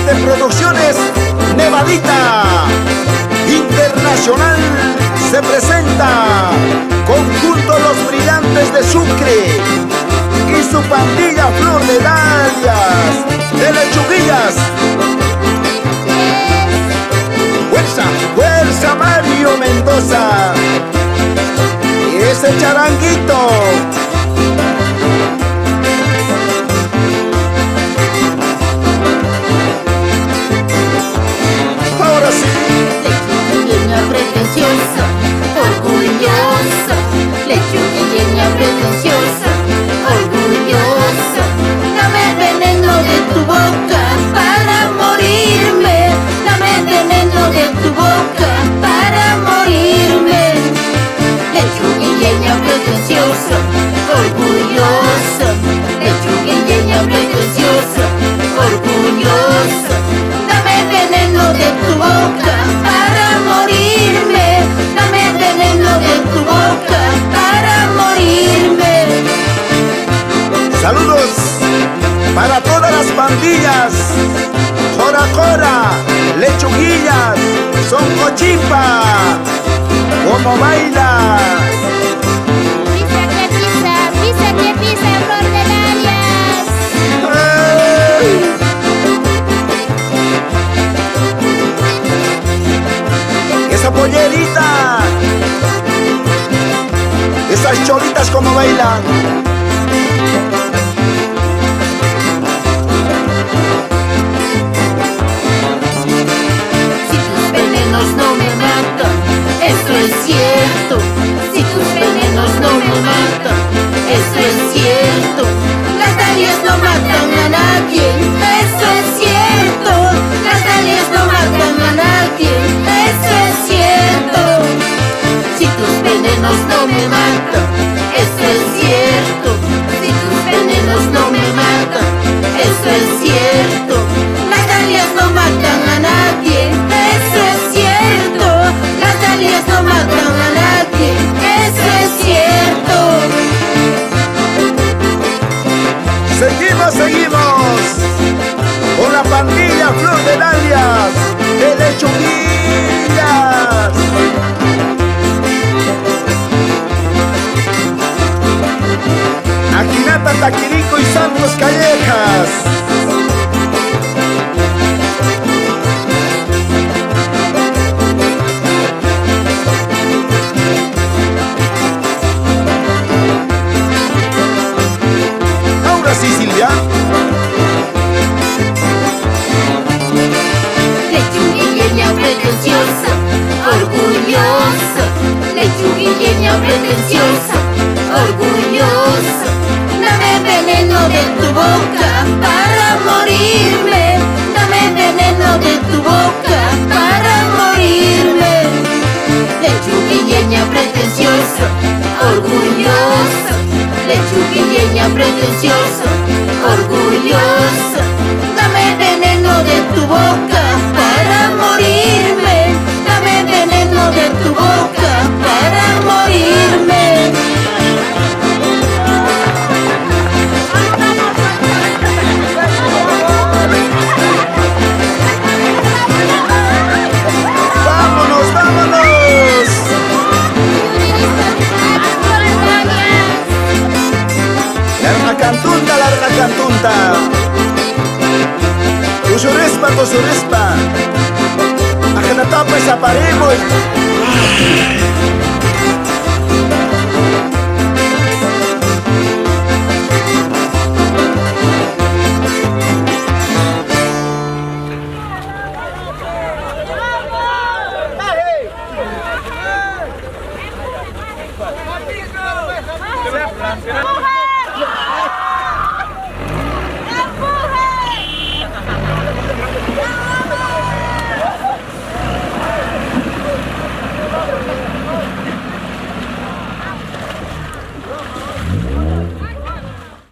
de Producciones Nevadita Internacional se presenta Conjunto Los Brillantes de Sucre y su pandilla Flor de Dalias de Lechuguillas. ¡Fuerza, fuerza Mario Mendoza! Y ese charanguito. Ahora sí. Lechugueña pretenciosa, orgullosa. Lechugueña pretenciosa, orgullosa. Dame veneno de tu boca para morirme. Dame veneno de tu boca para morirme. Lechugueña pretenciosa, orgullosa. Lechugueña pretenciosa, orgullosa. Dame veneno de tu boca para morirme. Dame veneno de tu boca para morirme. Saludos para todas las pandillas. Cora Cora, Lechuguillas, son cochimpa. Como baila. Pisa que pisa, pisa que pisa, Flor de Dalias. ¡Ey! Esa pollerita, esas cholitas como bailan. Si tus venenos no me matan, eso es cierto. Si tus venenos no me matan, eso es cierto. Las dalias no matan a nadie, eso es cierto. Las dalias no matan a nadie, eso es cierto. Si tus venenos no me matan, eso es cierto. Si tus venenos no me matan, eso es cierto. Las dalias no matan a nadie, eso es cierto. Las dalias no matan a nadie, eso es cierto. Seguimos, seguimos con la pandilla Flor de Dalias de Lechuguillas. Aquinata, Taquirico y Santos Callejas. Ahora sí, Silvia. Lechugueña pretenciosa, orgullosa. Lechugueña pretenciosa, orgullosa. Dame veneno de tu boca para morirme. Dame veneno de tu boca para morirme. Lechugueña pretenciosa, orgullosa. Lechugueña pretenciosa, orgullosa. Dame veneno de tu boca para morirme. Dame veneno de tu boca para morirme. ¡Vámonos, vámonos! Larga cantunta. Tusurespa. Ajenatapa esa paremos. Vamos!